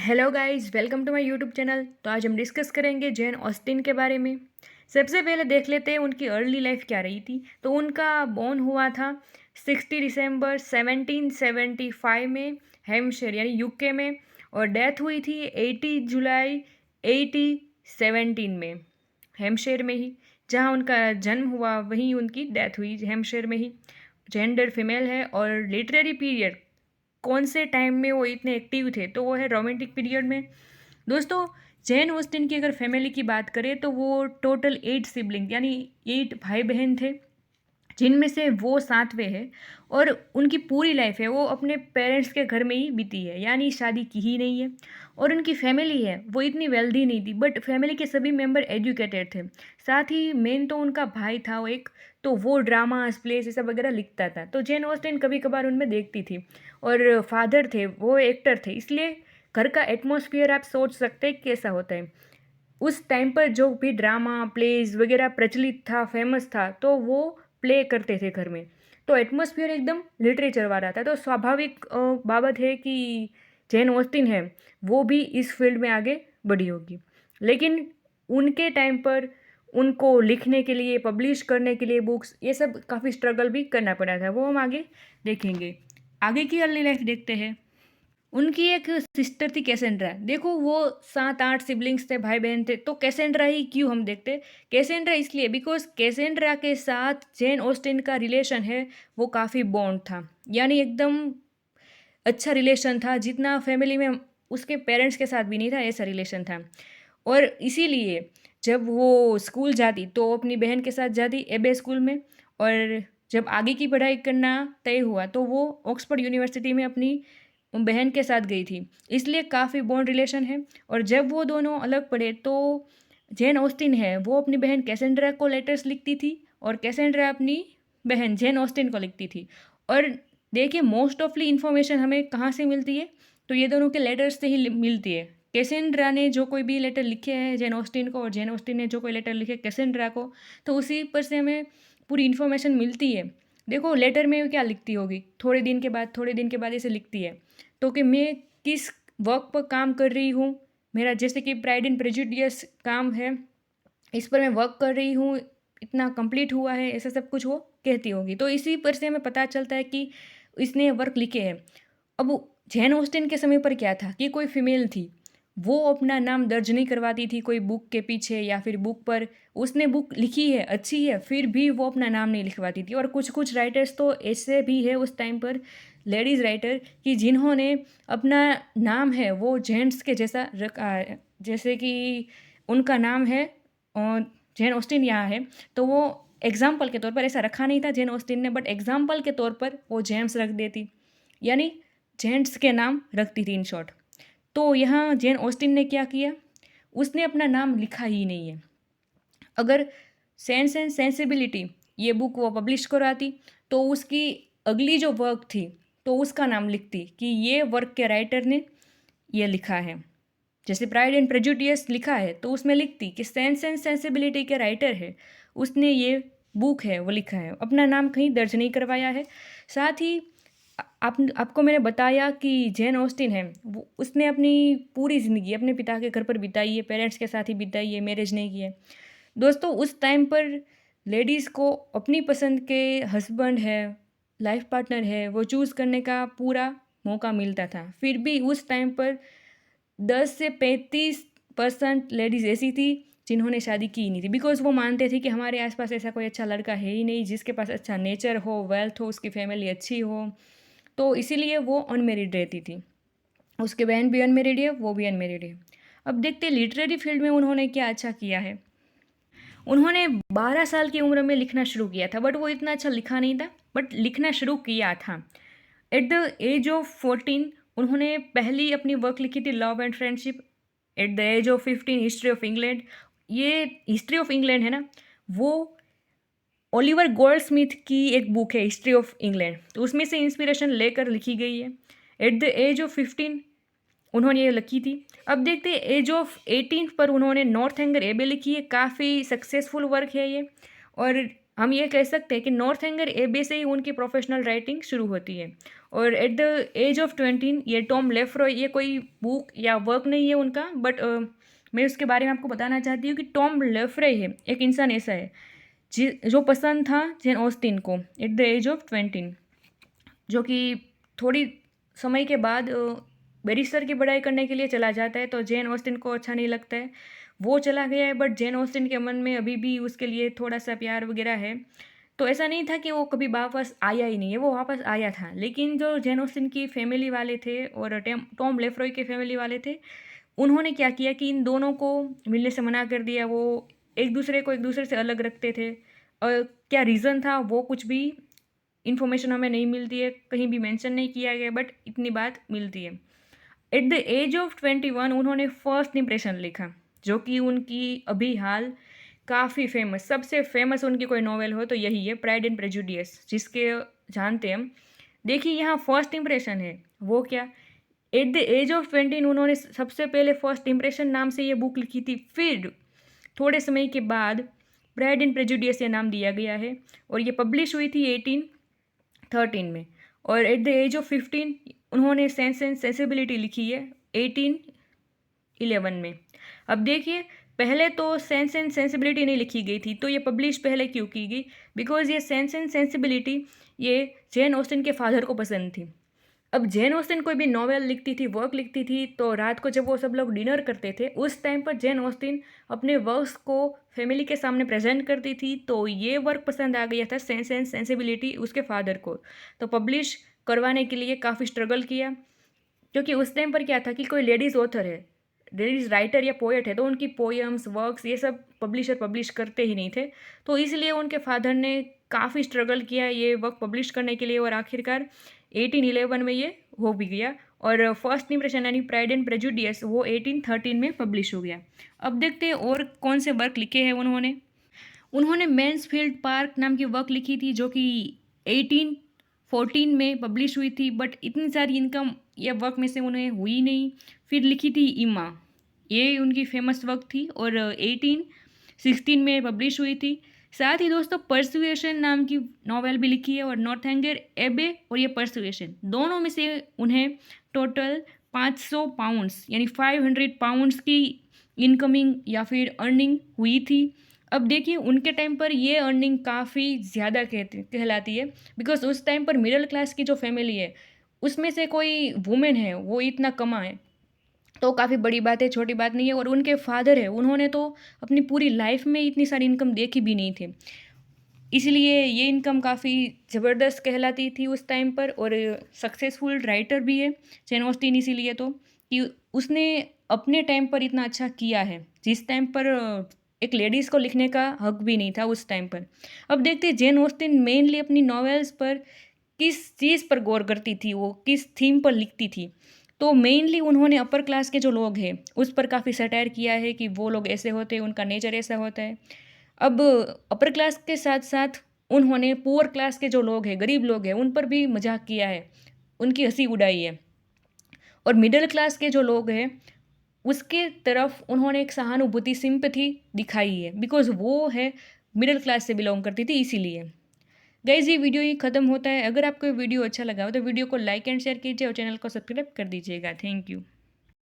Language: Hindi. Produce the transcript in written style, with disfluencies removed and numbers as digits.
Hello guys, welcome to my YouTube channel. तो आज हम डिस्कस करेंगे जेन ऑस्टिन के बारे में। सबसे पहले देख लेते हैं उनकी अर्ली लाइफ क्या रही थी। तो उनका बॉर्न हुआ था 60 दिसंबर 1775 में हैम्पशायर यानी यूके में, और डेथ हुई थी 80 जुलाई 1817 में हैम्पशायर में ही। जहाँ उनका जन्म हुआ वहीं उनकी डेथ हुई, हैम्पशायर में ही। जेंडर फीमेल है और लिटरेरी पीरियड कौन से टाइम में वो इतने एक्टिव थे, तो वो है रोमांटिक पीरियड में। दोस्तों, जैन ऑस्टिन की अगर फैमिली की बात करें तो वो टोटल 8 सिबलिंग यानी 8 भाई बहन थे, जिनमें से वो सातवें हैं। और उनकी पूरी लाइफ है वो अपने पेरेंट्स के घर में ही बीती है, यानी शादी की ही नहीं है। और उनकी फैमिली है वो इतनी वेल्दी नहीं थी, बट फैमिली के सभी मेंबर एजुकेटेड थे। साथ ही मेन तो उनका भाई था वो एक, तो वो ड्रामास प्लेस ये सब वगैरह लिखता था, तो जेन ऑस्टिन कभी कभार उनमें देखती थी। और फादर थे वो एक्टर थे, इसलिए घर का एटमॉस्फेयर आप सोच सकते हैं कैसा होता है। उस टाइम पर जो भी ड्रामा प्लेज वगैरह प्रचलित था, फेमस था, तो वो प्ले करते थे घर में। तो एटमॉस्फेयर एकदम लिटरेचर वाला था। तो स्वाभाविक बाबत है कि जैन ऑस्टिन है वो भी इस फील्ड में आगे बढ़ी होगी। लेकिन उनके टाइम पर उनको लिखने के लिए, पब्लिश करने के लिए बुक्स, ये सब काफ़ी स्ट्रगल भी करना पड़ा था, वो हम आगे देखेंगे। आगे की अर्ली लाइफ देखते हैं। उनकी एक सिस्टर थी कैसेंड्रा। देखो, वो 7-8 सिबलिंग्स थे, भाई बहन थे, तो कैसेंड्रा ही क्यों हम देखते हैं। कैसेंड्रा इसलिए बिकॉज कैसेंड्रा के साथ जेन ऑस्टिन का रिलेशन है वो काफ़ी बॉन्ड था, यानी एकदम अच्छा रिलेशन था, जितना फैमिली में उसके पेरेंट्स के साथ भी नहीं था, ऐसा रिलेशन था। और इसीलिए जब वो स्कूल जाती तो अपनी बहन के साथ जाती एबे स्कूल में, और जब आगे की पढ़ाई करना तय हुआ तो वो ऑक्सफोर्ड यूनिवर्सिटी में अपनी बहन के साथ गई थी। इसलिए काफ़ी बॉन्ड रिलेशन है। और जब वो दोनों अलग पढ़े तो जेन ऑस्टिन है वो अपनी बहन कैसेंड्रा को लेटर्स लिखती थी, और कैसेंड्रा अपनी बहन जेन ऑस्टिन को लिखती थी। और देखिए, मोस्ट ऑफली इन्फॉर्मेशन हमें कहाँ से मिलती है, तो ये दोनों के लेटर्स से ही मिलती है। कैसेंड्रा ने जो कोई भी लेटर लिखे हैं जेन ऑस्टिन को, और जेन ऑस्टिन ने जो कोई लेटर लिखे कैसेंड्रा को, तो उसी पर से हमें पूरी इन्फॉर्मेशन मिलती है। देखो, लेटर में क्या लिखती होगी, थोड़े दिन के बाद थोड़े दिन के बाद ऐसे लिखती है, तो कि मैं किस वर्क पर काम कर रही हूँ, मेरा जैसे कि प्राइड एंड प्रेजुडियस काम है, इस पर मैं वर्क कर रही हूँ, इतना कंप्लीट हुआ है, ऐसा सब कुछ वो कहती होगी। तो इसी पर से हमें पता चलता है कि इसने वर्क लिखे हैं। अब जैन ऑस्टिन के समय पर क्या था कि कोई फीमेल थी, वो अपना नाम दर्ज नहीं करवाती थी कोई बुक के पीछे, या फिर बुक पर उसने बुक लिखी है अच्छी है फिर भी वो अपना नाम नहीं लिखवाती थी। और कुछ कुछ राइटर्स तो ऐसे भी है उस टाइम पर, लेडीज़ राइटर, कि जिन्होंने अपना नाम है वो जेंट्स के जैसा रखा है। जैसे कि उनका नाम है और जेन ऑस्टिन यहाँ है, तो वो एग्जाम्पल के तौर पर ऐसा रखा नहीं था जेन ऑस्टिन ने, बट एग्जाम्पल के तौर पर वो जेम्स रख देती, यानी जेंट्स के नाम रखती थी इन शॉर्ट। तो यहाँ जेन ऑस्टिन ने क्या किया, उसने अपना नाम लिखा ही नहीं है। अगर सेंस एंड सेंसिबिलिटी ये बुक वो पब्लिश कराती, तो उसकी अगली जो वर्क थी तो उसका नाम लिखती कि ये वर्क के राइटर ने ये लिखा है। जैसे प्राइड एंड प्रेजुडियस लिखा है तो उसमें लिखती कि सेंस एंड सेंसिबिलिटी के राइटर है, उसने ये बुक है वो लिखा है, अपना नाम कहीं दर्ज नहीं करवाया है। साथ ही आपको मैंने बताया कि जेन ऑस्टिन है वो उसने अपनी पूरी ज़िंदगी अपने पिता के घर पर बिताई है, पेरेंट्स के साथ ही बिताई है, मैरिज नहीं की है। दोस्तों, उस टाइम पर लेडीज़ को अपनी पसंद के हस्बैंड है, लाइफ पार्टनर है, वो चूज़ करने का पूरा मौका मिलता था। फिर भी उस टाइम पर 10 से 35% लेडीज़ ऐसी थी जिन्होंने शादी की ही नहीं थी, बिकॉज वो मानते थे कि हमारे आसपास ऐसा कोई अच्छा लड़का है ही नहीं जिसके पास अच्छा नेचर हो, वेल्थ हो, उसकी फैमिली अच्छी हो। तो इसीलिए वो अनमेरिड रहती थी। उसके बहन भी अनमेरिड है, वो भी अनमेरिड है। अब देखते हैं लिटरेरी फील्ड में उन्होंने क्या अच्छा किया है। उन्होंने 12 साल की उम्र में लिखना शुरू किया था, बट वो इतना अच्छा लिखा नहीं था, बट लिखना शुरू किया था। एट द एज ऑफ 14 उन्होंने पहली अपनी वर्क लिखी थी, love and friendship. At the age of 15 history of England. ये हिस्ट्री ऑफ इंग्लैंड है ना, वो ओलिवर गोल्डस्मिथ की एक बुक है हिस्ट्री ऑफ इंग्लैंड, तो उसमें से इंस्पिरेशन लेकर लिखी गई है। एट द एज ऑफ 15 उन्होंने ये लिखी थी। अब देखते हैं एज ऑफ 18 पर उन्होंने नॉर्थ एंगर एबे लिखी है, काफ़ी सक्सेसफुल वर्क है ये। और हम ये कह सकते हैं कि नॉर्थएंगर एबे से ही उनकी प्रोफेशनल राइटिंग शुरू होती है। और एट द एज ऑफ 20 ये टॉम लेफ्रॉय, ये कोई बुक या वर्क नहीं है उनका, बट मैं उसके बारे में आपको बताना चाहती हूँ कि टॉम लेफ्रॉय है एक इंसान ऐसा है जो पसंद था जेन ऑस्टिन को एट द एज ऑफ 20, जो कि थोड़ी समय के बाद बैरिस्टर की पढ़ाई करने के लिए चला जाता है। तो जेन ऑस्टिन को अच्छा नहीं लगता है, वो चला गया है, बट जेन ऑस्टिन के मन में अभी भी उसके लिए थोड़ा सा प्यार वगैरह है। तो ऐसा नहीं था कि वो कभी वापस आया ही नहीं है, वो वापस आया था। लेकिन जो जेन ऑस्टिन की फैमिली वाले थे और टॉम लेफ्रॉय के फैमिली वाले थे, उन्होंने क्या किया कि इन दोनों को मिलने से मना कर दिया। वो एक दूसरे को एक दूसरे से अलग रखते थे, और क्या रीज़न था वो कुछ भी इन्फॉर्मेशन हमें नहीं मिलती है, कहीं भी मेंशन नहीं किया गया, बट इतनी बात मिलती है। एट द एज ऑफ 21 उन्होंने फर्स्ट इम्प्रेशन लिखा, जो कि उनकी अभी हाल काफ़ी फेमस, सबसे फेमस उनकी कोई नॉवेल हो तो यही है, प्राइड एंड प्रेजुडियस, जिसके जानते हैं हम। देखिए यहाँ फर्स्ट इम्प्रेशन है वो क्या, एट द एज ऑफ 20 उन्होंने सबसे पहले फर्स्ट इम्प्रेशन नाम से ये बुक लिखी थी। फिर थोड़े समय के बाद प्राइड एंड प्रेजुडियस ये नाम दिया गया है, और ये पब्लिश हुई थी 1813 में। और एट द एज ऑफ 15 उन्होंने सेंस एंड सेंसिबिलिटी लिखी है 1811 में। अब देखिए, पहले तो सेंस एंड सेंसिबिलिटी नहीं लिखी गई थी, तो ये पब्लिश पहले क्यों की गई? बिकॉज ये सेंस एंड सेंसिबिलिटी ये जेन ऑस्टिन के फादर को पसंद थी। अब जेन ऑस्टिन कोई भी नॉवेल लिखती थी, वर्क लिखती थी, तो रात को जब वो सब लोग डिनर करते थे, उस टाइम पर जेन ऑस्टिन अपने वर्क्स को फैमिली के सामने प्रेजेंट करती थी। तो ये वर्क पसंद आ गया था सेंस एंड सेंसिबिलिटी उसके फादर को, तो पब्लिश करवाने के लिए काफ़ी स्ट्रगल किया। क्योंकि उस टाइम पर क्या था कि कोई लेडीज़ ऑथर है, लेडीज़ राइटर या पोएट है, तो उनकी पोएम्स वर्क्स ये सब पब्लिशर पब्लिश करते ही नहीं थे। तो इसलिए उनके फादर ने काफ़ी स्ट्रगल किया ये वर्क पब्लिश करने के लिए, और आखिरकार 1811 में ये हो भी गया। और फर्स्ट इम्प्रेशन यानी प्राइड एंड प्रेजुडियस वो 1813 में पब्लिश हो गया। अब देखते हैं और कौन से वर्क लिखे हैं उन्होंने। उन्होंने मैन्सफील्ड पार्क नाम की वर्क लिखी थी, जो कि 1814 में पब्लिश हुई थी, बट इतनी सारी इनकम ये वर्क में से उन्हें हुई नहीं। फिर लिखी थी इमा, ये उनकी फेमस वर्क थी, और 1816 में पब्लिश हुई थी। साथ ही दोस्तों परसुएशन नाम की नॉवेल भी लिखी है, और नॉर्थएंगर एबे और ये परसुएशन दोनों में से उन्हें टोटल 500 पाउंड्स यानी 500 पाउंड्स की इनकमिंग या फिर अर्निंग हुई थी। अब देखिए उनके टाइम पर ये अर्निंग काफ़ी ज़्यादा कहलाती है, बिकॉज उस टाइम पर मिडिल क्लास की जो फैमिली है उसमें से कोई वुमेन है वो इतना कमाए तो काफ़ी बड़ी बात है, छोटी बात नहीं है। और उनके फादर है, उन्होंने तो अपनी पूरी लाइफ में इतनी सारी इनकम देखी भी नहीं थी, इसलिए ये इनकम काफ़ी ज़बरदस्त कहलाती थी उस टाइम पर। और सक्सेसफुल राइटर भी है जेन ऑस्टिन, इसीलिए तो कि उसने अपने टाइम पर इतना अच्छा किया है, जिस टाइम पर एक लेडीज़ को लिखने का हक भी नहीं था उस टाइम पर। अब देखते हैं जेन ऑस्टिन मेनली अपनी नॉवेल्स पर किस चीज़ पर गौर करती थी, वो किस थीम पर लिखती थी। तो मेनली उन्होंने अपर क्लास के जो लोग हैं उस पर काफ़ी सटायर किया है कि वो लोग ऐसे होते हैं, उनका नेचर ऐसा होता है। अब अपर क्लास के साथ साथ उन्होंने पुअर क्लास के जो लोग हैं, गरीब लोग हैं, उन पर भी मजाक किया है, उनकी हंसी उड़ाई है। और मिडिल क्लास के जो लोग हैं उसके तरफ उन्होंने एक सहानुभूति सिंपैथी दिखाई है, बिकॉज वो है मिडिल क्लास से बिलोंग करती थी इसीलिए। गाइस ये वीडियो ही खत्म होता है। अगर आपको वीडियो अच्छा लगा हो तो वीडियो को लाइक एंड शेयर कीजिए और चैनल को सब्सक्राइब कर दीजिएगा। Thank you.